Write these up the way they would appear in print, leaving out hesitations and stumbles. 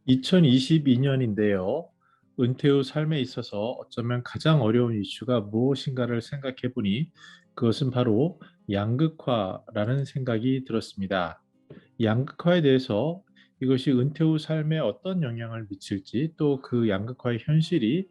2022년인데요. 은퇴 후 삶에 있어서 어쩌면 가장 어려운 이슈가 무엇인가를 생각해 보니 그것은 바로 양극화라는 생각이 들었습니다. 양극화에 대해서 이것이 은퇴 후 삶에 어떤 영향을 미칠지, 또 그 양극화의 현실이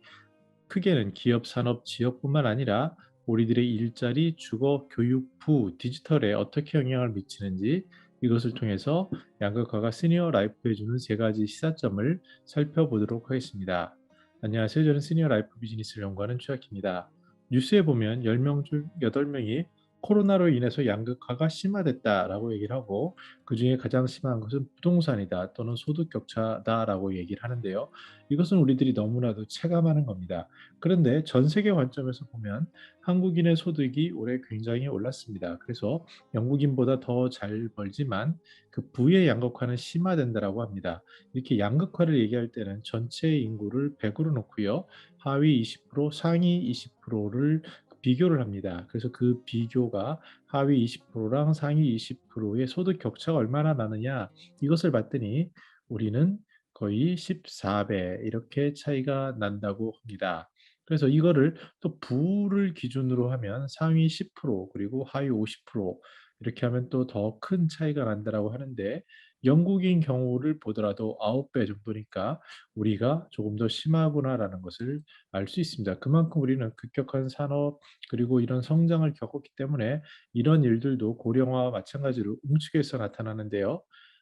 크게는 기업, 산업, 지역뿐만 아니라 우리들의 일자리, 주거, 교육, 부, 디지털에 어떻게 영향을 미치는지, 이것을 통해서 양극화가 시니어 라이프에 주는 세 가지 시사점을 살펴보도록 하겠습니다. 안녕하세요. 저는 시니어 라이프 비즈니스를 연구하는 최학입니다. 뉴스에 보면 10명 중 8명이 코로나로 인해서 양극화가 심화됐다라고 얘기를 하고, 그중에 가장 심한 것은 부동산이다 또는 소득 격차다라고 얘기를 하는데요. 이것은 우리들이 너무나도 체감하는 겁니다. 그런데 전 세계 관점에서 보면 한국인의 소득이 올해 굉장히 올랐습니다. 그래서 영국인보다 더 잘 벌지만 그 부의 양극화는 심화된다라고 합니다. 이렇게 양극화를 얘기할 때는 전체 인구를 100으로 놓고요. 하위 20%, 상위 20%를 비교를 합니다. 그래서 그 비교가 하위 20%랑 상위 20%의 소득 격차가 얼마나 나느냐, 이것을 봤더니 우리는 거의 14배 이렇게 차이가 난다고 합니다. 그래서 이거를 또 부를 기준으로 하면 상위 10% 그리고 하위 50% 이렇게 하면 또 더 큰 차이가 난다라고 하는데, 영국인 경우를 보더라도 9배 정도니까 우리가 조금 더 심하구나라는 것을 알 수 있습니다. 그만큼 우리는 급격한 산업 그리고 이런 성장을 겪었기 때문에 이런 일들도 고령화와 마찬가지로 응축해서 나타나는데요.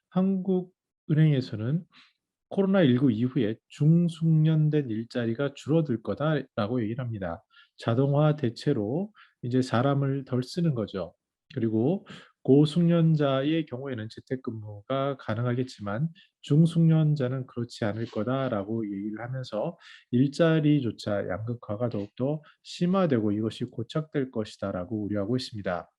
한국은행에서는 코로나19 이후에 중숙련된 일자리가 줄어들 거다라고 얘기를 합니다. 자동화 대체로 이제 사람을 덜 쓰는 거죠. 그리고 고숙련자의 경우에는 재택근무가 가능하겠지만 중숙련자는 그렇지 않을 거다라고 얘기를 하면서 일자리조차 양극화가 더욱더 심화되고 이것이 고착될 것이다라고 우려하고 있습니다.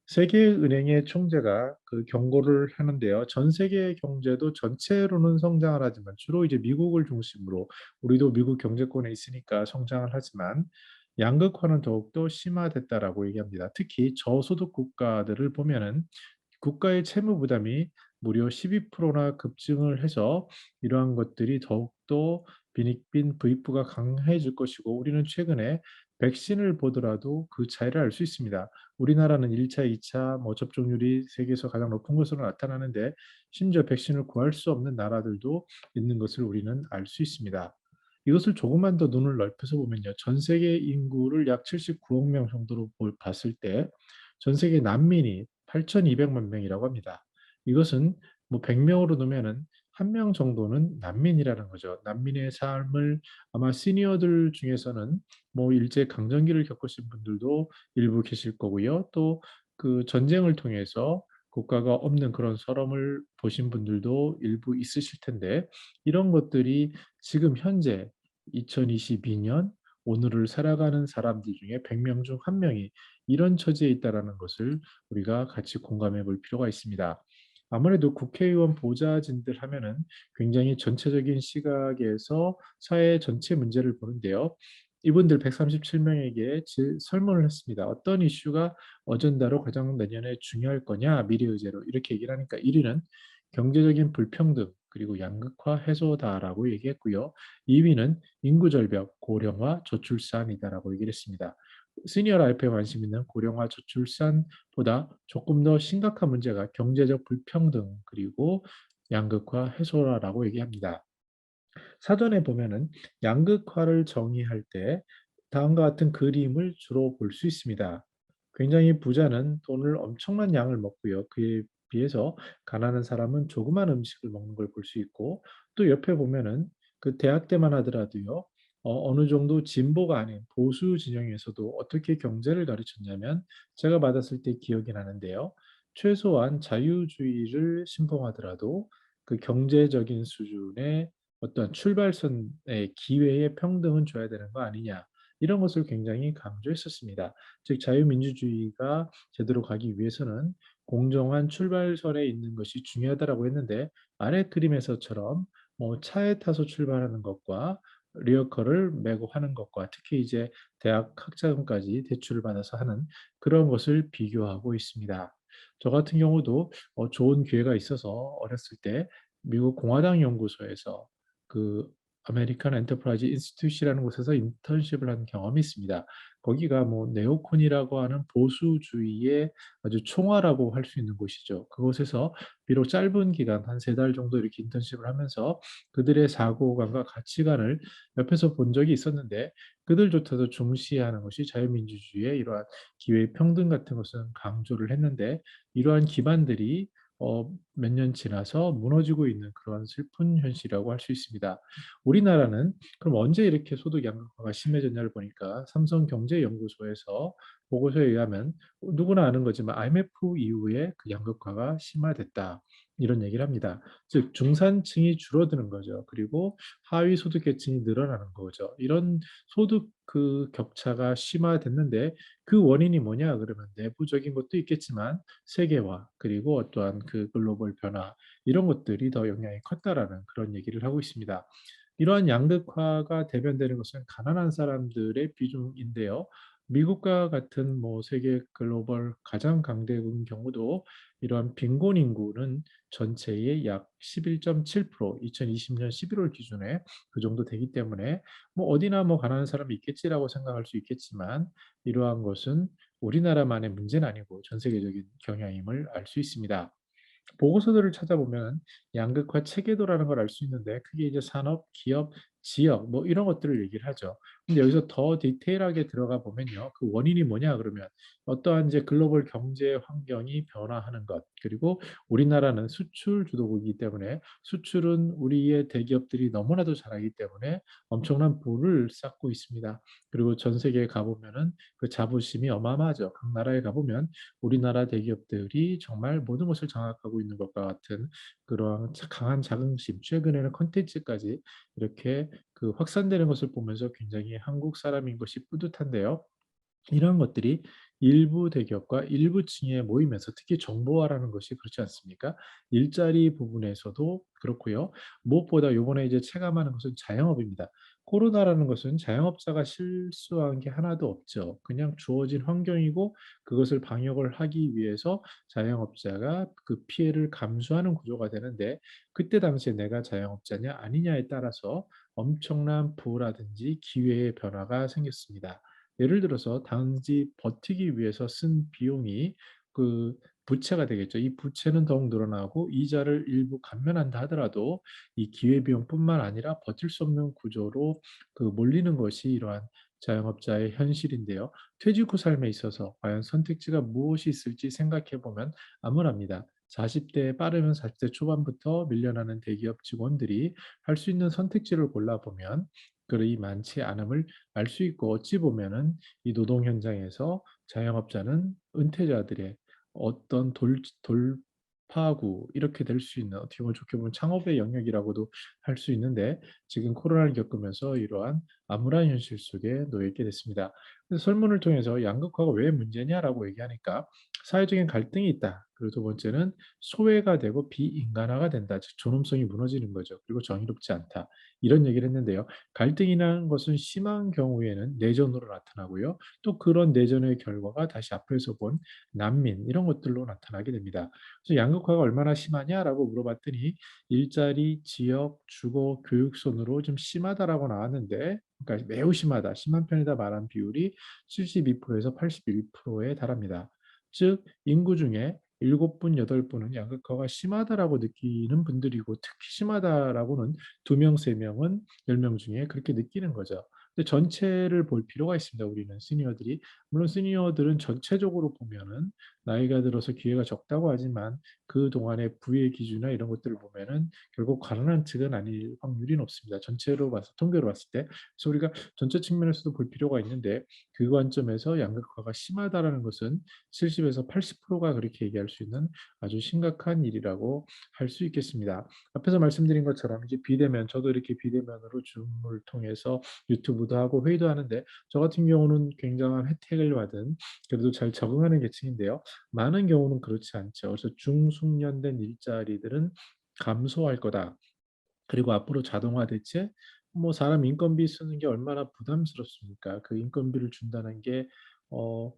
세계은행의 총재가 그 경고를 하는데요. 전 세계 경제도 전체로는 성장을 하지만 주로 이제 미국을 중심으로, 우리도 미국 경제권에 있으니까 성장을 하지만 양극화는 더욱더 심화됐다라고 얘기합니다. 특히 저소득 국가들을 보면은 국가의 채무 부담이 무려 12%나 급증을 해서 이러한 것들이 더욱더 빈익빈 부익부가 강해질 것이고, 우리는 최근에 백신을 보더라도 그 차이를 알 수 있습니다. 우리나라는 1차, 2차 뭐 접종률이 세계에서 가장 높은 것으로 나타나는데, 심지어 백신을 구할 수 없는 나라들도 있는 것을 우리는 알 수 있습니다. 이것을 조금만 더 눈을 넓혀서 보면요. 전 세계 인구를 약 79억 명 정도로 봤을 때 전 세계 난민이 8,200만 명이라고 합니다. 이것은 뭐 100명으로 놓으면은 한 명 정도는 난민이라는 거죠. 난민의 삶을 아마 시니어들 중에서는 뭐 일제 강점기를 겪으신 분들도 일부 계실 거고요. 또 그 전쟁을 통해서 국가가 없는 그런 서름을 보신 분들도 일부 있으실 텐데, 이런 것들이 지금 현재 2022년 오늘을 살아가는 사람들 중에 100명 중 한 명이 이런 처지에 있다라는 것을 우리가 같이 공감해 볼 필요가 있습니다. 아무래도 국회의원 보좌진들 하면은 굉장히 전체적인 시각에서 사회 전체 문제를 보는데요. 이분들 137명에게 설문을 했습니다. 어떤 이슈가 어젠다로 가장 내년에 중요할 거냐, 미래 의제로, 이렇게 얘기를 하니까 1위는 경제적인 불평등 그리고 양극화 해소다라고 얘기했고요. 2위는 인구 절벽, 고령화, 저출산이다라고 얘기를 했습니다. 시니어 라이프에 관심 있는 고령화 저출산보다 조금 더 심각한 문제가 경제적 불평등 그리고 양극화 해소라고 얘기합니다. 사전에 보면은 양극화를 정의할 때 다음과 같은 그림을 주로 볼 수 있습니다. 굉장히 부자는 돈을 엄청난 양을 먹고요. 그에 비해서 가난한 사람은 조그만 음식을 먹는 걸 볼 수 있고, 또 옆에 보면은 그 대학 때만 하더라도요. 어느 정도 진보가 아닌 보수 진영에서도 어떻게 경제를 가르쳤냐면, 제가 받았을 때 기억이 나는데요. 최소한 자유주의를 신봉하더라도 그 경제적인 수준의 어떤 출발선의 기회의 평등은 줘야 되는 거 아니냐. 이런 것을 굉장히 강조했었습니다. 즉 자유민주주의가 제대로 가기 위해서는 공정한 출발선에 있는 것이 중요하다라고 했는데, 아래 그림에서처럼 뭐 차에 타서 출발하는 것과 리어커를 메고 하는 것과, 특히 이제 대학 학자금까지 대출을 받아서 하는 그런 것을 비교하고 있습니다. 저 같은 경우도 좋은 기회가 있어서 어렸을 때 미국 공화당 연구소에서 그 아메리칸 엔터프라이즈 인스티튜트라는 곳에서 인턴십을 한 경험이 있습니다. 거기가 뭐 네오콘이라고 하는 보수주의의 아주 총화라고 할 수 있는 곳이죠. 그곳에서 비록 짧은 기간 한 3달 정도 이렇게 인턴십을 하면서 그들의 사고관과 가치관을 옆에서 본 적이 있었는데, 그들조차도 중시하는 것이 자유민주주의의 이러한 기회 평등 같은 것은 강조를 했는데, 이러한 기반들이 몇 년 지나서 무너지고 있는 그런 슬픈 현실이라고 할 수 있습니다. 우리나라는 그럼 언제 이렇게 소득 양극화가 심해졌냐를 보니까 삼성경제연구소에서 보고서에 의하면 누구나 아는 거지만 IMF 이후에 그 양극화가 심화됐다. 이런 얘기를 합니다. 즉 중산층이 줄어드는 거죠. 그리고 하위 소득 계층이 늘어나는 거죠. 이런 소득 그 격차가 심화됐는데, 그 원인이 뭐냐 그러면 내부적인 것도 있겠지만 세계화 그리고 어떠한 그 글로벌 변화, 이런 것들이 더 영향이 컸다라는 그런 얘기를 하고 있습니다. 이러한 양극화가 대변되는 것은 가난한 사람들의 비중인데요. 미국과 같은 뭐 세계 글로벌 가장 강대국인 경우도 이러한 빈곤 인구는 전체의 약 11.7%, 2020년 11월 기준에 그 정도 되기 때문에 뭐 어디나 뭐 가난한 사람이 있겠지라고 생각할 수 있겠지만, 이러한 것은 우리나라만의 문제는 아니고 전 세계적인 경향임을 알 수 있습니다. 보고서들을 찾아보면 양극화 체계도라는 걸 알 수 있는데, 그게 이제 산업, 기업, 지역 뭐 이런 것들을 얘기를 하죠. 근데 여기서 더 디테일하게 들어가 보면요. 그 원인이 뭐냐 그러면 어떠한 이제 글로벌 경제 환경이 변화하는 것, 그리고 우리나라는 수출 주도국이기 때문에 수출은 우리의 대기업들이 너무나도 잘하기 때문에 엄청난 부를 쌓고 있습니다. 그리고 전 세계에 가보면은 그 자부심이 어마어마하죠. 각 나라에 가보면 우리나라 대기업들이 정말 모든 것을 장악하고 있는 것과 같은 그러한 강한 자긍심, 최근에는 컨텐츠까지 이렇게 그 확산되는 것을 보면서 굉장히 한국 사람인 것이 뿌듯한데요. 이런 것들이 일부 대기업과 일부 층에 모이면서, 특히 정보화라는 것이 그렇지 않습니까? 일자리 부분에서도 그렇고요. 무엇보다 요번에 이제 체감하는 것은 자영업입니다. 코로나라는 것은 자영업자가 실수한 게 하나도 없죠. 그냥 주어진 환경이고, 그것을 방역을 하기 위해서 자영업자가 그 피해를 감수하는 구조가 되는데, 그때 당시에 내가 자영업자냐 아니냐에 따라서 엄청난 부라든지 기회의 변화가 생겼습니다. 예를 들어서 단지 버티기 위해서 쓴 비용이 그 부채가 되겠죠. 이 부채는 더욱 늘어나고 이자를 일부 감면한다 하더라도 이 기회비용뿐만 아니라 버틸 수 없는 구조로 그 몰리는 것이 이러한 자영업자의 현실인데요. 퇴직 후 삶에 있어서 과연 선택지가 무엇이 있을지 생각해 보면 암울합니다. 40대 빠르면 40대 초반부터 밀려나는 대기업 직원들이 할 수 있는 선택지를 골라보면 그리 많지 않음을 알 수 있고, 어찌 보면은 이 노동 현장에서 자영업자는 은퇴자들의 어떤 돌파구 이렇게 될 수 있는, 어떻게 보면 좋게 보면 창업의 영역이라고도 할 수 있는데, 지금 코로나를 겪으면서 이러한 암울한 현실 속에 놓여 있게 됐습니다. 그래서 설문을 통해서 양극화가 왜 문제냐라고 얘기하니까 사회적인 갈등이 있다. 그리고 두 번째는 소외가 되고 비인간화가 된다. 즉 존엄성이 무너지는 거죠. 그리고 정의롭지 않다. 이런 얘기를 했는데요. 갈등이라는 것은 심한 경우에는 내전으로 나타나고요. 또 그런 내전의 결과가 다시 앞에서 본 난민 이런 것들로 나타나게 됩니다. 그래서 양극화가 얼마나 심하냐라고 물어봤더니 일자리, 지역, 주거, 교육 순으로 좀 심하다라고 나왔는데, 그러니까 매우 심하다, 심한 편이다 말한 비율이 72%에서 81%에 달합니다. 즉 인구 중에 7분, 8분은 양극화가 심하다라고 느끼는 분들이고, 특히 심하다라고는 2명, 3명은 10명 중에 그렇게 느끼는 거죠. 근데 전체를 볼 필요가 있습니다. 우리는 시니어들이. 물론 시니어들은 전체적으로 보면은 나이가 들어서 기회가 적다고 하지만 그 동안의 부의 기준이나 이런 것들을 보면은 결국 가난한 측은 아닐 확률이 높습니다. 전체로 봐서 통계로 봤을 때. 그래서 우리가 전체 측면에서도 볼 필요가 있는데, 그 관점에서 양극화가 심하다라는 것은 70에서 80%가 그렇게 얘기할 수 있는 아주 심각한 일이라고 할 수 있겠습니다. 앞에서 말씀드린 것처럼 이제 비대면, 저도 이렇게 비대면으로 줌을 통해서 유튜브도 하고 회의도 하는데, 저 같은 경우는 굉장한 혜택을 받은, 그래도 잘 적응하는 계층인데요. 많은 경우는 그렇지 않죠. 그래서 중숙련된 일자리들은 감소할 거다. 그리고 앞으로 자동화 대체, 뭐 사람 인건비 쓰는 게 얼마나 부담스럽습니까? 그 인건비를 준다는 게 어,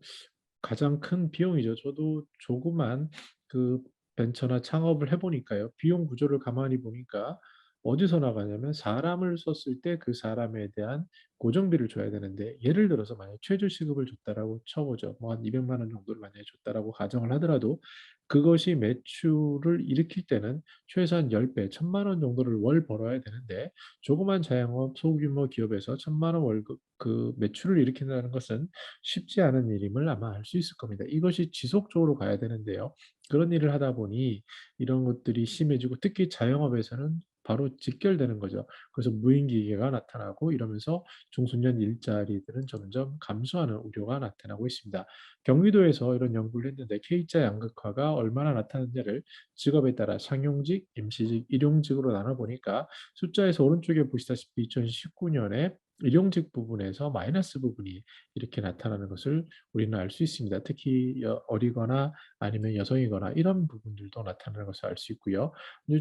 가장 큰 비용이죠. 저도 조그만 그 벤처나 창업을 해 보니까요. 비용 구조를 가만히 보니까 어디서 나가냐면 사람을 썼을 때 그 사람에 대한 고정비를 줘야 되는데 예를 들어서 만약에 최저시급을 줬다라고 쳐 보죠. 뭐 한 200만 원 정도를 만약에 줬다라고 가정을 하더라도 그것이 매출을 일으킬 때는 최소한 10 배, 1,000만 원 정도를 월 벌어야 되는데 조그만 자영업 소규모 기업에서 1,000만 원 월급 그 매출을 일으킨다는 것은 쉽지 않은 일임을 아마 알 수 있을 겁니다. 이것이 지속적으로 가야 되는데요. 그런 일을 하다 보니 이런 것들이 심해지고 특히 자영업에서는 바로 직결되는 거죠. 그래서 무인기계가 나타나고 이러면서 중소년 일자리들은 점점 감소하는 우려가 나타나고 있습니다. 경기도에서 이런 연구를 했는데 K자 양극화가 얼마나 나타나느냐를 직업에 따라 상용직, 임시직, 일용직으로 나눠보니까 숫자에서 오른쪽에 보시다시피 2019년에 일용직 부분에서 마이너스 부분이 이렇게 나타나는 것을 우리는 알 수 있습니다. 특히 어리거나 아니면 여성이거나 이런 부분들도 나타나는 것을 알 수 있고요.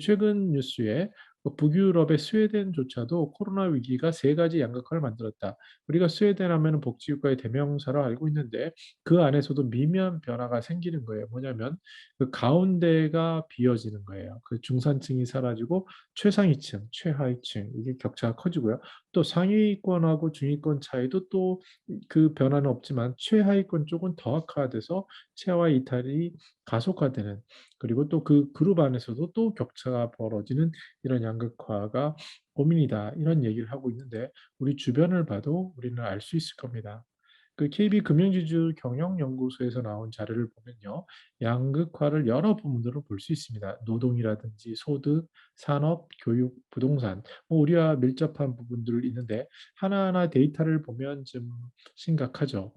최근 뉴스에 북유럽의 스웨덴조차도 코로나 위기가 세 가지 양극화를 만들었다. 우리가 스웨덴 하면 복지국가의 대명사로 알고 있는데 그 안에서도 미묘한 변화가 생기는 거예요. 뭐냐면 그 가운데가 비어지는 거예요. 그 중산층이 사라지고 최상위층, 최하위층 이게 격차가 커지고요. 또 상위권하고 중위권 차이도 또 그 변화는 없지만 최하위권 쪽은 더 악화돼서 체와 이탈이 가속화되는 그리고 또 그 그룹 안에서도 또 격차가 벌어지는 이런 양극화가 고민이다. 이런 얘기를 하고 있는데 우리 주변을 봐도 우리는 알 수 있을 겁니다. 그 KB 금융지주 경영연구소에서 나온 자료를 보면요. 양극화를 여러 부문으로 볼 수 있습니다. 노동이라든지 소득, 산업, 교육, 부동산, 뭐 우리와 밀접한 부분들 있는데 하나하나 데이터를 보면 좀 심각하죠.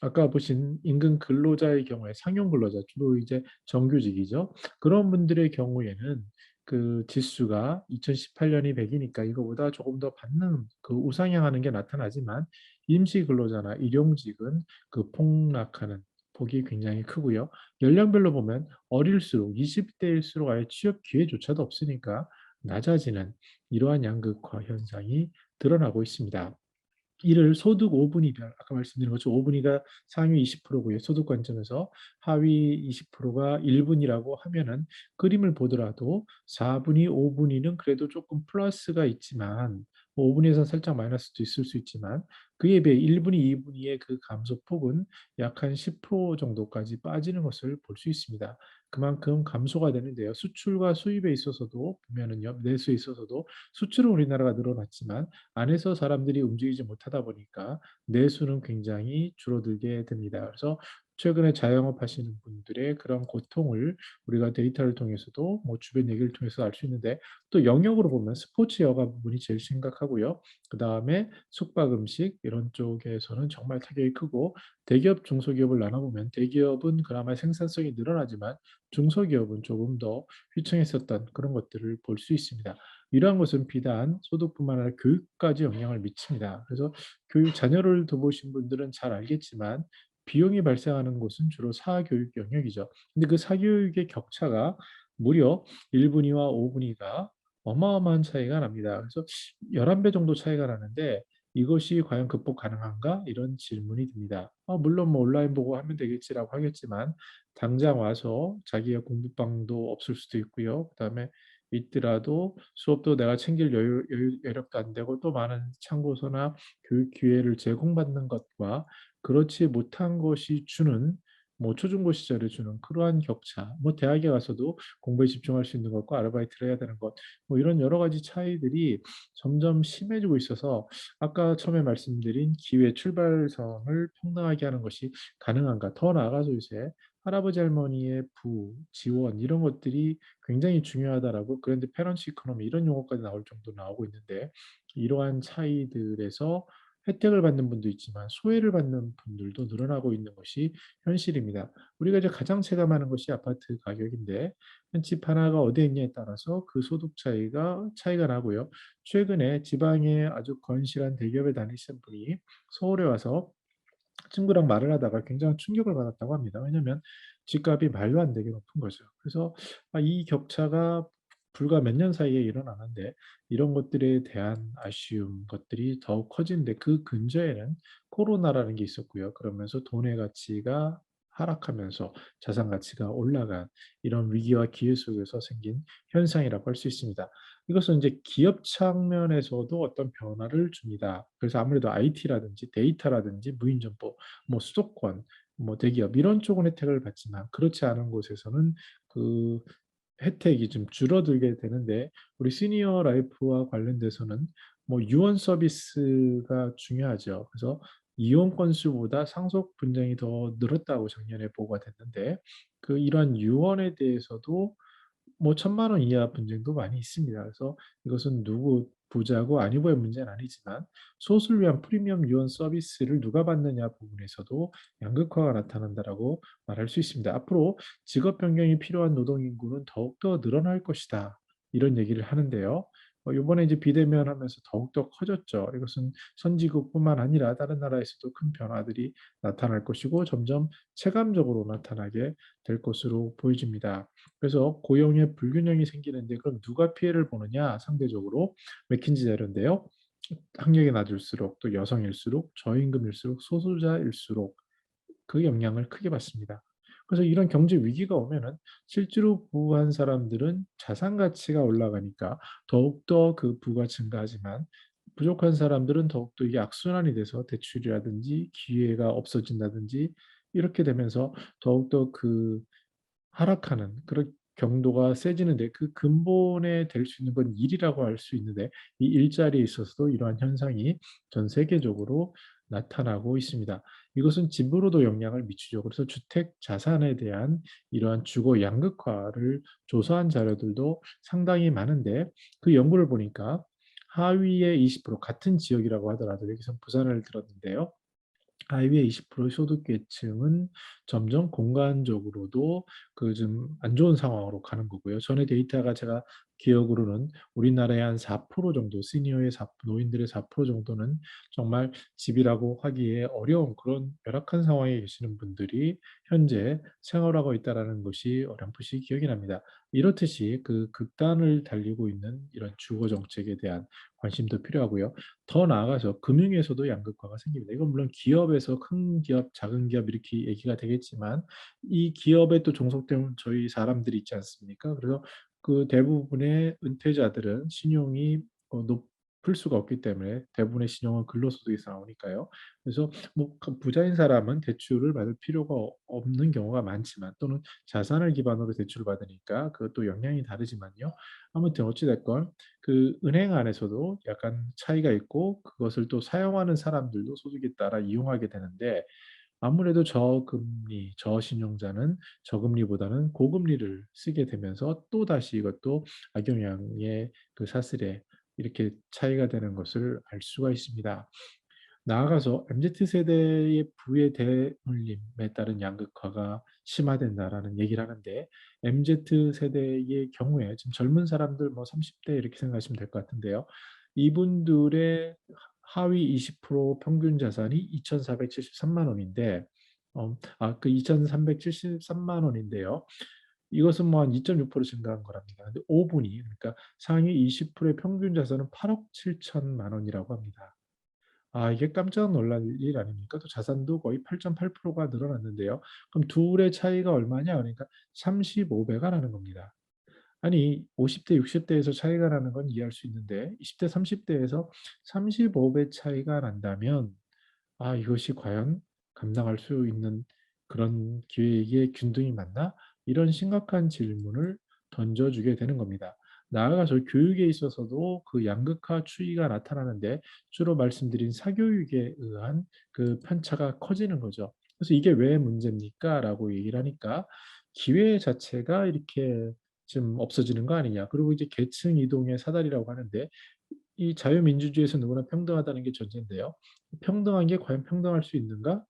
아까 보신 임금 근로자의 경우에 상용 근로자 주로 이제 정규직이죠. 그런 분들의 경우에는 그 지수가 2018년이 100이니까 이거보다 조금 더 받는 그 우상향하는 게 나타나지만 임시 근로자나 일용직은 그 폭락하는 폭이 굉장히 크고요. 연령별로 보면 어릴수록 20대일수록 아예 취업 기회조차도 없으니까 낮아지는 이러한 양극화 현상이 드러나고 있습니다. 이를 소득 5분위별, 아까 말씀드린 것처럼 5분위가 상위 20%고요. 소득 관점에서 하위 20%가 1분이라고 하면은 그림을 보더라도 4분위, 5분위는 그래도 조금 플러스가 있지만 5분위에서 살짝 마이너스도 있을 수 있지만 그에 비해 1분위, 2분위의 그 감소폭은 약 한 10% 정도까지 빠지는 것을 볼 수 있습니다. 그만큼 감소가 되는데요. 수출과 수입에 있어서도 보면은요, 내수에 있어서도 수출은 우리나라가 늘어났지만 안에서 사람들이 움직이지 못하다 보니까 내수는 굉장히 줄어들게 됩니다. 그래서 최근에 자영업 하시는 분들의 그런 고통을 우리가 데이터를 통해서도 뭐 주변 얘기를 통해서 알 수 있는데 또 영역으로 보면 스포츠 여가 부분이 제일 심각하고요. 그 다음에 숙박 음식 이런 쪽에서는 정말 타격이 크고 대기업 중소기업을 나눠보면 대기업은 그나마 생산성이 늘어나지만 중소기업은 조금 더 휘청했었던 그런 것들을 볼 수 있습니다. 이러한 것은 비단 소득뿐만 아니라 교육까지 영향을 미칩니다. 그래서 교육 자녀를 돌보신 분들은 잘 알겠지만 비용이 발생하는 곳은 주로 사교육 영역이죠. 근데 그 사교육의 격차가 무려 1분위와 5분위가 어마어마한 차이가 납니다. 그래서 11배 정도 차이가 나는데 이것이 과연 극복 가능한가? 이런 질문이 듭니다. 물론 뭐 온라인 보고 하면 되겠지라고 하겠지만 당장 와서 자기의 공부방도 없을 수도 있고요. 그다음에 있더라도 수업도 내가 챙길 여력도 안 되고 또 많은 참고서나 교육 기회를 제공받는 것과 그렇지 못한 것이 주는 뭐 초중고 시절에 주는 그러한 격차, 뭐 대학에 가서도 공부에 집중할 수 있는 것과 아르바이트를 해야 되는 것, 뭐 이런 여러 가지 차이들이 점점 심해지고 있어서 아까 처음에 말씀드린 기회 출발선을 평등하게 하는 것이 가능한가? 더 나아가서 이제 할아버지 할머니의 지원 이런 것들이 굉장히 중요하다라고 그런데 페런치 이코노미 이런 용어까지 나올 정도로 나오고 있는데 이러한 차이들에서 혜택을 받는 분도 있지만 소외를 받는 분들도 늘어나고 있는 것이 현실입니다. 우리가 이제 가장 체감하는 것이 아파트 가격인데 한 집 하나가 어디에 있냐에 따라서 그 소득 차이가 나고요. 최근에 지방의 아주 건실한 대기업에 다니시는 분이 서울에 와서 친구랑 말을 하다가 굉장한 충격을 받았다고 합니다. 왜냐하면 집값이 말도 안 되게 높은 거죠. 그래서 이 격차가 불과 몇 년 사이에 일어나는데 이런 것들에 대한 아쉬움 것들이 더욱 커지는데 그 근저에는 코로나라는 게 있었고요. 그러면서 돈의 가치가 하락하면서 자산 가치가 올라간 이런 위기와 기회 속에서 생긴 현상이라고 할 수 있습니다. 이것은 이제 기업 측면에서도 어떤 변화를 줍니다. 그래서 아무래도 IT라든지 데이터라든지 무인 정보, 뭐 수도권, 뭐 대기업 이런 쪽은 혜택을 받지만 그렇지 않은 곳에서는 그 혜택이 좀 줄어들게 되는데 우리 시니어 라이프와 관련돼서는 뭐 유언 서비스가 중요하죠. 그래서 이용 건수보다 상속 분쟁이 더 늘었다고 작년에 보고가 됐는데 그 이러한 유언에 대해서도 뭐 1,000만 원 이하 분쟁도 많이 있습니다. 그래서 이것은 누구 부자고 아니고의 문제는 아니지만 소수를 위한 프리미엄 유언 서비스를 누가 받느냐 부분에서도 양극화가 나타난다라고 말할 수 있습니다. 앞으로 직업 변경이 필요한 노동 인구는 더욱더 늘어날 것이다. 이런 얘기를 하는데요. 요번에 이제 비대면 하면서 더욱더 커졌죠. 이것은 선진국뿐만 아니라 다른 나라에서도 큰 변화들이 나타날 것이고 점점 체감적으로 나타나게 될 것으로 보여집니다. 그래서 고용의 불균형이 생기는데 그럼 누가 피해를 보느냐? 상대적으로 맥킨지 자료인데요. 학력이 낮을수록 또 여성일수록 저임금일수록 소수자일수록 그 영향을 크게 받습니다. 그래서 이런 경제 위기가 오면은 실제로 부한 사람들은 자산 가치가 올라가니까 더욱더 그 부가 증가하지만 부족한 사람들은 더욱더 이게 악순환이 돼서 대출이라든지 기회가 없어진다든지 이렇게 되면서 더욱더 그 하락하는 그런 경도가 세지는데 그 근본에 될 수 있는 건 일이라고 할 수 있는데 이 일자리에 있어서도 이러한 현상이 전 세계적으로 나타나고 있습니다. 이것은 집으로도 영향을 미치죠. 그래서 주택 자산에 대한 이러한 주거 양극화를 조사한 자료들도 상당히 많은데 그 연구를 보니까 하위의 20% 같은 지역이라고 하더라도 여기서 부산을 들었는데요. 하위의 20% 소득계층은 점점 공간적으로도 그 좀 안 좋은 상황으로 가는 거고요. 전에 데이터가 제가 기억으로는 우리나라의 한 4% 정도, 시니어의 4, 노인들의 4% 정도는 정말 집이라고 하기에 어려운 그런 열악한 상황에 계시는 분들이 현재 생활하고 있다라는 것이 어렴풋이 기억이 납니다. 이렇듯이 그 극단을 달리고 있는 이런 주거 정책에 대한 관심도 필요하고요. 더 나아가서 금융에서도 양극화가 생깁니다. 이건 물론 기업에서 큰 기업, 작은 기업 이렇게 얘기가 되겠지만 이 기업에 또 종속된 저희 사람들이 있지 않습니까? 그래서 그 대부분의 은퇴자들은 신용이 높을 수가 없기 때문에 대부분의 신용은 근로소득에서 나오니까요. 그래서 뭐그 부자인 사람은 대출을 받을 필요가 없는 경우가 많지만 또는 자산을 기반으로 대출을 받으니까 그것도 영향이 다르지만요. 아무튼 어찌됐건 그 은행 안에서도 약간 차이가 있고 그것을 또 사용하는 사람들도 소득에 따라 이용하게 되는데 아무래도 저금리, 저신용자는 저금리보다는 고금리를 쓰게 되면서 또다시 이것도 악영향의 그 사슬에 이렇게 차이가 되는 것을 알 수가 있습니다. 나아가서 MZ세대의 부의 대물림에 따른 양극화가 심화된다라는 얘기를 하는데 MZ세대의 경우에 지금 젊은 사람들 뭐 30대 이렇게 생각하시면 될 것 같은데요. 이분들의 하위 20% 평균 자산이 2,473만 원인데 그 2,373만 원인데요. 이것은 뭐 한 2.6% 증가한 거랍니다. 근데 5분이 그러니까 상위 20%의 평균 자산은 8억 7천만 원이라고 합니다. 이게 깜짝 놀랄 일 아닙니까? 또 자산도 거의 8.8%가 늘어났는데요. 그럼 둘의 차이가 얼마냐? 그러니까 35배가 나는 겁니다. 아니 50대, 60대에서 차이가 나는 건 이해할 수 있는데 20대, 30대에서 35배 차이가 난다면 이것이 과연 감당할 수 있는 그런 기회의 균등이 맞나? 이런 심각한 질문을 던져주게 되는 겁니다. 나아가서 교육에 있어서도 그 양극화 추이가 나타나는데 주로 말씀드린 사교육에 의한 그 편차가 커지는 거죠. 그래서 이게 왜 문제입니까? 라고 얘기를 하니까 기회 자체가 이렇게 좀 없어지는 거 아니냐. 그리고 이제 계층 이동의 사다리라고 하는데 이 자유민주주의에서 누구나 평등하다는 게 전제인데요. 평등한 게 과연 평등할 수 있는가?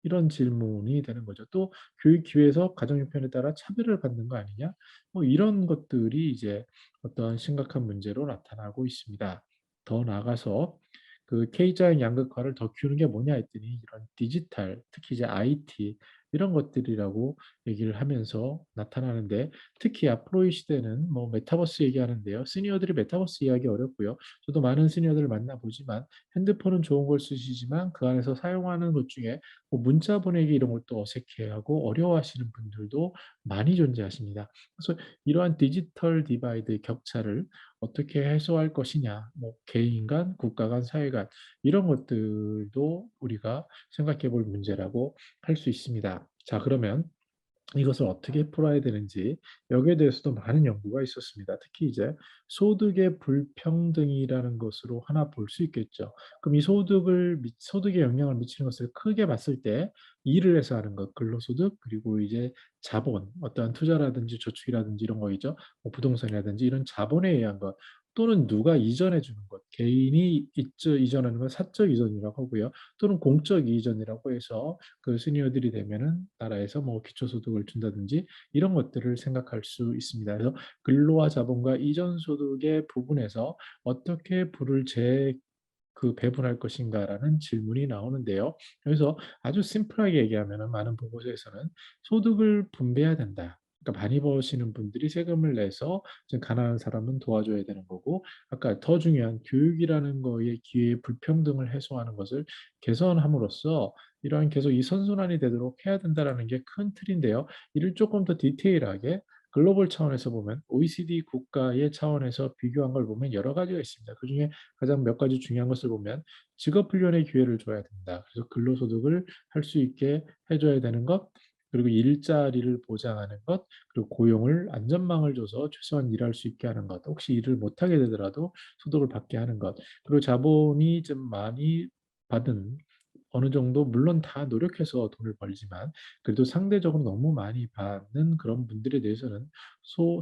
이런 질문이 되는 거죠. 또 교육 기회에서 가정 형편에 따라 차별을 받는 거 아니냐? 뭐 이런 것들이 이제 어떤 심각한 문제로 나타나고 있습니다. 더 나아가서 그 K자형 양극화를 더 키우는 게 뭐냐 했더니 이런 디지털, 특히 이제 IT 이런 것들이라고 얘기를 하면서 나타나는데 특히 앞으로의 시대는 뭐 메타버스 얘기하는데요. 시니어들이 메타버스 이해하기 어렵고요. 저도 많은 시니어들을 만나보지만 핸드폰은 좋은 걸 쓰시지만 그 안에서 사용하는 것 중에 뭐 문자 보내기 이런 것도 어색해하고 어려워하시는 분들도 많이 존재하십니다. 그래서 이러한 디지털 디바이드 격차를 어떻게 해소할 것이냐, 뭐 개인 간, 국가 간, 사회 간 이런 것들도 우리가 생각해 볼 문제라고 할 수 있습니다. 자, 그러면 이것을 어떻게 풀어야 되는지 여기에 대해서도 많은 연구가 있었습니다. 특히 이제 소득의 불평등이라는 것으로 하나 볼 수 있겠죠. 그럼 이 소득에 영향을 미치는 것을 크게 봤을 때 일을 해서 하는 것, 근로소득, 그리고 이제 자본, 어떠한 투자라든지 저축이라든지 이런 거이죠. 뭐 부동산이라든지 이런 자본에 의한 것, 또는 누가 이전해 주는 것, 개인이 이전하는 건 사적 이전이라고 하고요. 또는 공적 이전이라고 해서 그 시니어들이 되면은 나라에서 뭐 기초소득을 준다든지 이런 것들을 생각할 수 있습니다. 그래서 근로와 자본과 이전 소득의 부분에서 어떻게 부를 배분할 것인가라는 질문이 나오는데요. 그래서 아주 심플하게 얘기하면 많은 보고서에서는 소득을 분배해야 된다. 그러니까 많이 버시는 분들이 세금을 내서 좀 가난한 사람은 도와줘야 되는 거고, 아까 더 중요한 교육이라는 거의 기회 불평등을 해소하는 것을 개선함으로써 이러한 계속 이 선순환이 되도록 해야 된다라는 게 큰 틀인데요. 이를 조금 더 디테일하게 글로벌 차원에서 보면 OECD 국가의 차원에서 비교한 걸 보면 여러 가지가 있습니다. 그중에 가장 몇 가지 중요한 것을 보면 직업 훈련의 기회를 줘야 된다. 그래서 근로소득을 할 수 있게 해줘야 되는 것, 그리고 일자리를 보장하는 것, 그리고 고용을 안전망을 줘서 최소한 일할 수 있게 하는 것, 혹시 일을 못하게 되더라도 소득을 받게 하는 것, 그리고 자본이 좀 많이 받은 어느 정도 물론 다 노력해서 돈을 벌지만 그래도 상대적으로 너무 많이 받는 그런 분들에 대해서는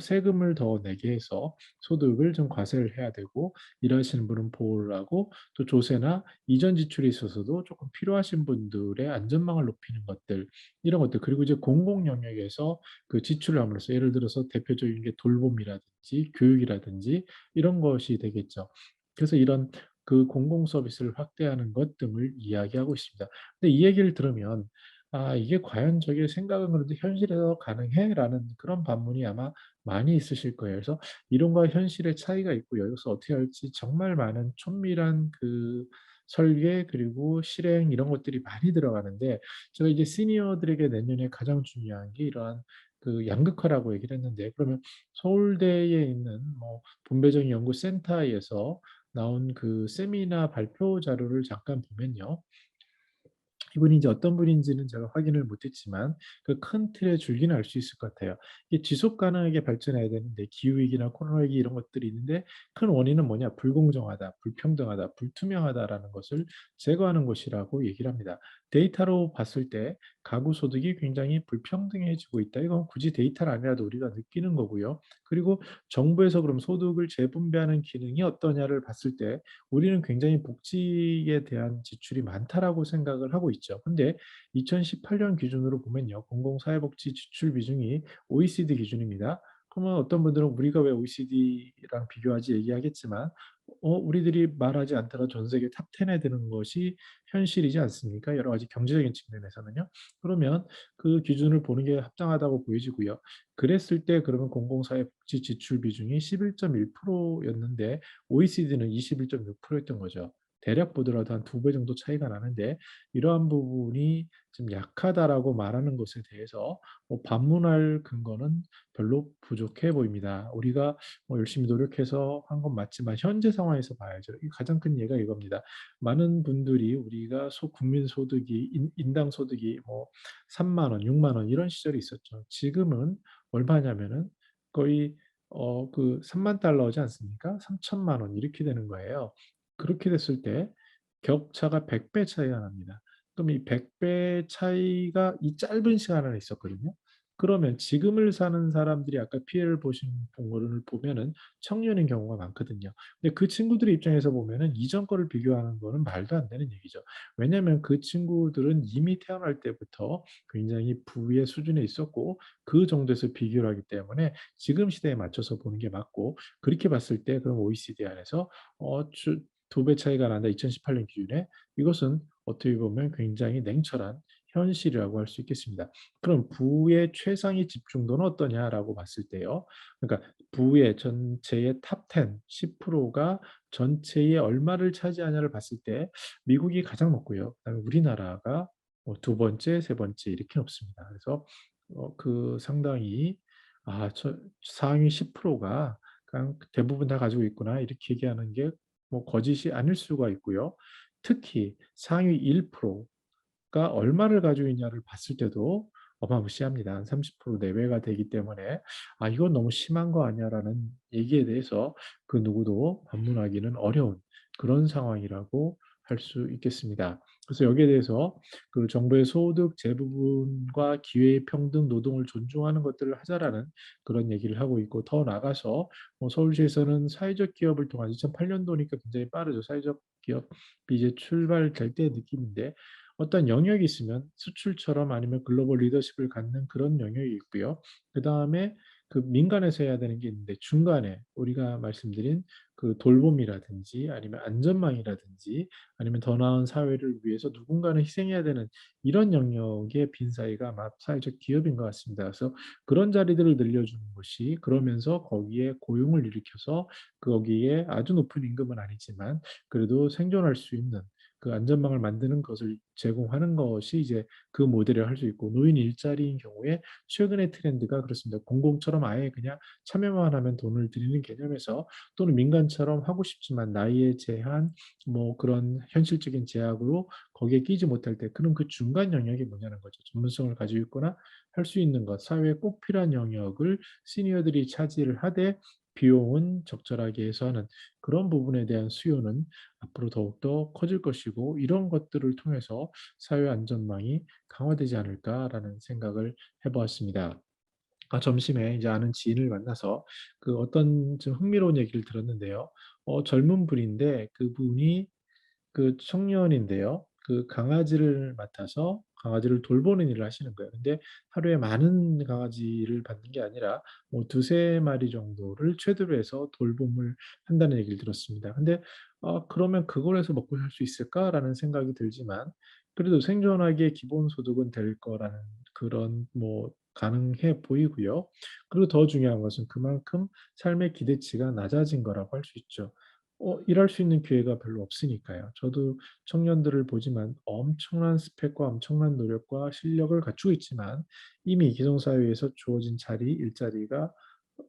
세금을 더 내게 해서 소득을 좀 과세를 해야 되고 일하시는 분은 보호를 하고 또 조세나 이전 지출에 있어서도 조금 필요하신 분들의 안전망을 높이는 것들 이런 것들 그리고 이제 공공 영역에서 그 지출을 함으로써 예를 들어서 대표적인 게 돌봄이라든지 교육이라든지 이런 것이 되겠죠. 그래서 이런 그 공공 서비스를 확대하는 것 등을 이야기하고 있습니다. 근데 이 얘기를 들으면 아, 이게 과연 저게 생각은 그래도 현실에서 가능해? 라는 그런 반문이 아마 많이 있으실 거예요. 그래서 이론과 현실의 차이가 있고 여기서 어떻게 할지 정말 많은 촌밀한 그 설계 그리고 실행 이런 것들이 많이 들어가는데 제가 이제 시니어들에게 내년에 가장 중요한 게 이러한 그 양극화라고 얘기를 했는데 그러면 서울대에 있는 뭐 분배적 연구센터에서 나온 그 세미나 발표 자료를 잠깐 보면요. 이분이 이제 어떤 분인지는 제가 확인을 못했지만 그 큰 틀의 줄기는 알 수 있을 것 같아요. 이게 지속 가능하게 발전해야 되는데 기후위기나 코로나위기 이런 것들이 있는데 큰 원인은 뭐냐? 불공정하다, 불평등하다, 불투명하다라는 것을 제거하는 것이라고 얘기를 합니다. 데이터로 봤을 때 가구 소득이 굉장히 불평등해지고 있다. 이건 굳이 데이터는 아니라도 우리가 느끼는 거고요. 그리고 정부에서 그럼 소득을 재분배하는 기능이 어떠냐를 봤을 때 우리는 굉장히 복지에 대한 지출이 많다라고 생각을 하고 있죠. 근데 2018년 기준으로 보면요. 공공사회복지 지출 비중이 OECD 기준입니다. 그러면 어떤 분들은 우리가 왜 OECD랑 비교하지 얘기하겠지만 우리들이 말하지 않더라도 전 세계 탑 10에 드는 것이 현실이지 않습니까? 여러 가지 경제적인 측면에서는요. 그러면 그 기준을 보는 게 합당하다고 보여지고요. 그랬을 때 그러면 공공사회복지 지출 비중이 11.1%였는데 OECD는 21.6%였던 거죠. 대략 보더라도 한 두 배 정도 차이가 나는데 이러한 부분이 좀 약하다라고 말하는 것에 대해서 반문할 근거는 별로 부족해 보입니다. 우리가 뭐 열심히 노력해서 한 건 맞지만 현재 상황에서 봐야죠. 가장 큰 예가 이겁니다. 많은 분들이 우리가 국민 소득이 인당 소득이 뭐 3만 원, 6만 원 이런 시절이 있었죠. 지금은 얼마냐면은 거의 그 3만 달러지 않습니까? 3천만 원 이렇게 되는 거예요. 그렇게 됐을 때 격차가 100배 차이가 납니다. 그럼 이 100배 차이가 이 짧은 시간 안에 있었거든요. 그러면 지금을 사는 사람들이 아까 피해를 보신 거를 보면은 청년인 경우가 많거든요. 근데 그 친구들 입장에서 보면은 이전 거를 비교하는 거는 말도 안 되는 얘기죠. 왜냐하면 그 친구들은 이미 태어날 때부터 굉장히 부의 수준에 있었고 그 정도에서 비교를 하기 때문에 지금 시대에 맞춰서 보는 게 맞고 그렇게 봤을 때 그럼 OECD 안에서 두 배 차이가 난다. 2018년 기준에 이것은 어떻게 보면 굉장히 냉철한 현실이라고 할 수 있겠습니다. 그럼 부의 최상위 집중도는 어떠냐라고 봤을 때요. 그러니까 부의 전체의 탑 10, 10%가 전체의 얼마를 차지하냐를 봤을 때 미국이 가장 높고요. 그다음에 우리나라가 두 번째, 세 번째 이렇게 높습니다. 그래서 그 상당히 상위 10%가 그냥 대부분 다 가지고 있구나 이렇게 얘기하는 게 뭐 거짓이 아닐 수가 있고요. 특히 상위 1%가 얼마를 가지고 있냐를 봤을 때도 어마무시합니다. 한 30% 내외가 되기 때문에 이건 너무 심한 거 아니야라는 얘기에 대해서 그 누구도 반문하기는 어려운 그런 상황이라고 할 수 있겠습니다. 그래서 여기에 대해서 그 정부의 소득 재부분과 기회 평등 노동을 존중하는 것들을 하자라는 그런 얘기를 하고 있고 더 나아가서 서울시에서는 사회적 기업을 통한 2008년도니까 굉장히 빠르죠. 사회적 기업이 이제 출발될 때 느낌인데 어떤 영역이 있으면 수출처럼 아니면 글로벌 리더십을 갖는 그런 영역이 있고요. 그 다음에 그 민간에서 해야 되는 게 있는데 중간에 우리가 말씀드린 그 돌봄이라든지 아니면 안전망이라든지 아니면 더 나은 사회를 위해서 누군가는 희생해야 되는 이런 영역의 빈사이가 아마 사회적 기업인 것 같습니다. 그래서 그런 자리들을 늘려주는 것이 그러면서 거기에 고용을 일으켜서 거기에 아주 높은 임금은 아니지만 그래도 생존할 수 있는 그 안전망을 만드는 것을 제공하는 것이 이제 그 모델을 할 수 있고 노인 일자리인 경우에 최근의 트렌드가 그렇습니다. 공공처럼 아예 그냥 참여만 하면 돈을 드리는 개념에서 또는 민간처럼 하고 싶지만 나이의 제한 뭐 그런 현실적인 제약으로 거기에 끼지 못할 때 그럼 그 중간 영역이 뭐냐는 거죠. 전문성을 가지고 있거나 할 수 있는 것, 사회에 꼭 필요한 영역을 시니어들이 차지를 하되 비용은 적절하게 해소하는 그런 부분에 대한 수요는 앞으로 더욱더 커질 것이고 이런 것들을 통해서 사회 안전망이 강화되지 않을까라는 생각을 해보았습니다. 점심에 이제 아는 지인을 만나서 그 어떤 좀 흥미로운 얘기를 들었는데요. 젊은 분인데 그분이 그 청년인데요. 그 강아지를 맡아서 강아지를 돌보는 일을 하시는 거예요. 근데 하루에 많은 강아지를 받는 게 아니라 뭐 두세 마리 정도를 최대로 해서 돌봄을 한다는 얘기를 들었습니다. 근데 그러면 그걸 해서 먹고 살 수 있을까라는 생각이 들지만 그래도 생존하기에 기본소득은 될 거라는 그런 뭐 가능해 보이고요. 그리고 더 중요한 것은 그만큼 삶의 기대치가 낮아진 거라고 할 수 있죠. 일할 수 있는 기회가 별로 없으니까요. 저도 청년들을 보지만 엄청난 스펙과 엄청난 노력과 실력을 갖추고 있지만 이미 기성사회에서 주어진 일자리가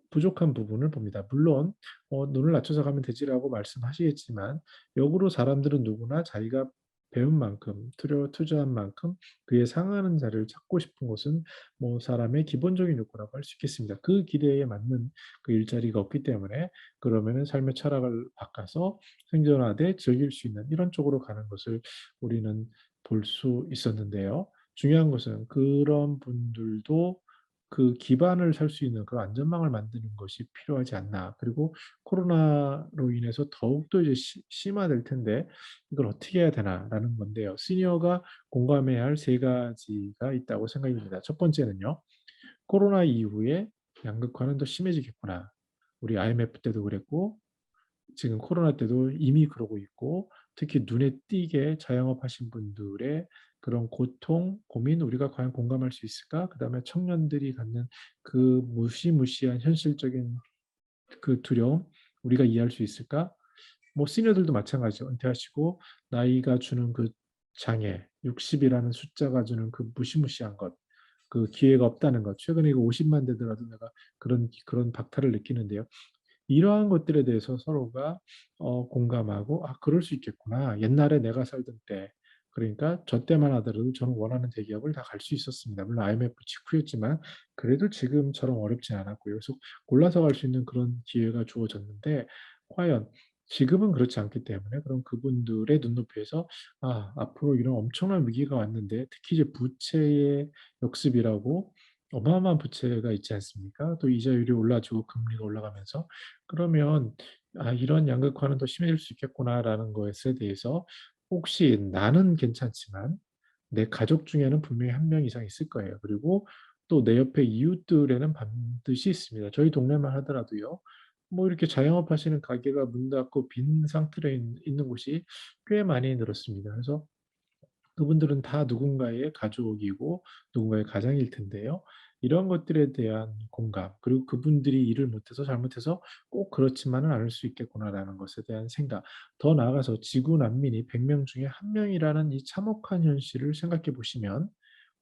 부족한 부분을 봅니다. 물론 눈을 낮춰서 가면 되지라고 말씀하시겠지만 역으로 사람들은 누구나 자기가 배운 만큼 투자한 만큼 그에 상하는 자리를 찾고 싶은 것은 뭐 사람의 기본적인 욕구라고 할 수 있겠습니다. 그 기대에 맞는 그 일자리가 없기 때문에 그러면은 삶의 철학을 바꿔서 생존하되 즐길 수 있는 이런 쪽으로 가는 것을 우리는 볼 수 있었는데요. 중요한 것은 그런 분들도 그 기반을 살 수 있는 그런 안전망을 만드는 것이 필요하지 않나. 그리고 코로나로 인해서 더욱더 이제 심화될 텐데 이걸 어떻게 해야 되나라는 건데요. 시니어가 공감해야 할 세 가지가 있다고 생각이 듭니다. 첫 번째는요. 코로나 이후에 양극화는 더 심해지겠구나. 우리 IMF 때도 그랬고 지금 코로나 때도 이미 그러고 있고 특히 눈에 띄게 자영업 하신 분들의 그런 고통, 고민 우리가 과연 공감할 수 있을까? 그다음에 청년들이 갖는 그 무시무시한 현실적인 그 두려움 우리가 이해할 수 있을까? 뭐 시니어들도 마찬가지죠. 은퇴하시고 나이가 주는 그 장애, 60이라는 숫자가 주는 그 무시무시한 것, 그 기회가 없다는 것. 최근에 이거 50만 되더라도 내가 그런 박탈을 느끼는데요. 이러한 것들에 대해서 서로가 공감하고 그럴 수 있겠구나. 옛날에 내가 살던 때 그러니까 저 때만 하더라도 저는 원하는 대기업을 다 갈 수 있었습니다. 물론 IMF 직후였지만 그래도 지금처럼 어렵진 않았고요. 그래서 골라서 갈 수 있는 그런 기회가 주어졌는데 과연 지금은 그렇지 않기 때문에 그럼 그분들의 눈높이에서 앞으로 이런 엄청난 위기가 왔는데 특히 이제 부채의 역습이라고 어마어마한 부채가 있지 않습니까? 또 이자율이 올라지고 금리가 올라가면서 그러면 이런 양극화는 더 심해질 수 있겠구나라는 것에 대해서 혹시 나는 괜찮지만 내 가족 중에는 분명히 한 명 이상 있을 거예요. 그리고 또 내 옆에 이웃들에는 반드시 있습니다. 저희 동네만 하더라도요. 뭐 이렇게 자영업 하시는 가게가 문 닫고 빈 상태로 있는 곳이 꽤 많이 늘었습니다. 그래서 그분들은 다 누군가의 가족이고 누군가의 가장일 텐데요. 이런 것들에 대한 공감, 그리고 그분들이 일을 못해서 잘못해서 꼭 그렇지만은 않을 수 있겠구나라는 것에 대한 생각, 더 나아가서 지구 난민이 100명 중에 1명이라는 이 참혹한 현실을 생각해 보시면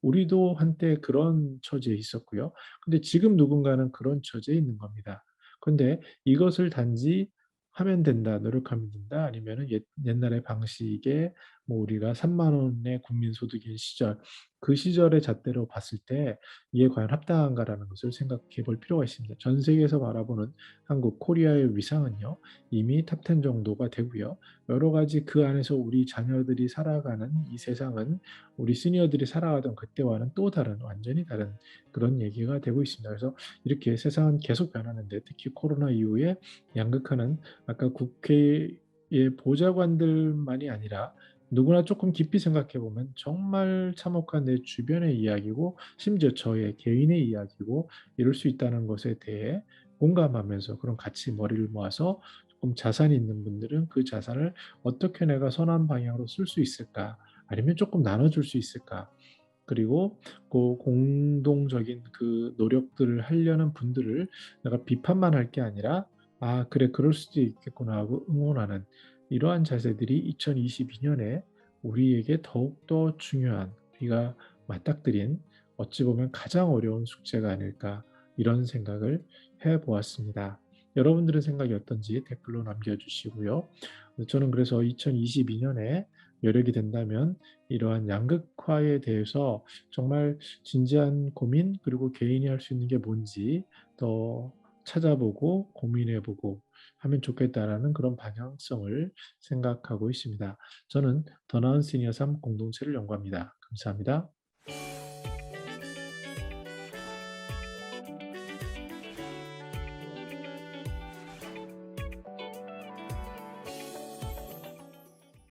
우리도 한때 그런 처지에 있었고요. 근데 지금 누군가는 그런 처지에 있는 겁니다. 근데 이것을 단지 하면 된다, 노력하면 된다, 아니면은 옛날의 방식에 뭐 우리가 3만 원의 국민소득인 시절, 그 시절의 잣대로 봤을 때 이게 과연 합당한가라는 것을 생각해 볼 필요가 있습니다. 전 세계에서 바라보는 한국, 코리아의 위상은요, 이미 탑10 정도가 되고요. 여러 가지 그 안에서 우리 자녀들이 살아가는 이 세상은 우리 시니어들이 살아가던 그때와는 또 다른, 완전히 다른 그런 얘기가 되고 있습니다. 그래서 이렇게 세상은 계속 변하는데, 특히 코로나 이후에 양극화는 아까 국회의 보좌관들만이 아니라 누구나 조금 깊이 생각해 보면 정말 참혹한 내 주변의 이야기고, 심지어 저의 개인의 이야기고, 이럴 수 있다는 것에 대해 공감하면서, 그런 같이 머리를 모아서 조금 자산이 있는 분들은 그 자산을 어떻게 내가 선한 방향으로 쓸 수 있을까? 아니면 조금 나눠줄 수 있을까? 그리고 그 공동적인 그 노력들을 하려는 분들을 내가 비판만 할 게 아니라, 아, 그래, 그럴 수도 있겠구나 하고 응원하는 이러한 자세들이 2022년에 우리에게 더욱더 중요한, 우리가 맞닥뜨린 어찌 보면 가장 어려운 숙제가 아닐까, 이런 생각을 해보았습니다. 여러분들의 생각이 어떤지 댓글로 남겨주시고요. 저는 그래서 2022년에 여력이 된다면 이러한 양극화에 대해서 정말 진지한 고민, 그리고 개인이 할 수 있는 게 뭔지 더 찾아보고 고민해보고 하면 좋겠다라는 그런 방향성을 생각하고 있습니다. 저는 더 나은 시니어 삶 공동체를 연구합니다. 감사합니다.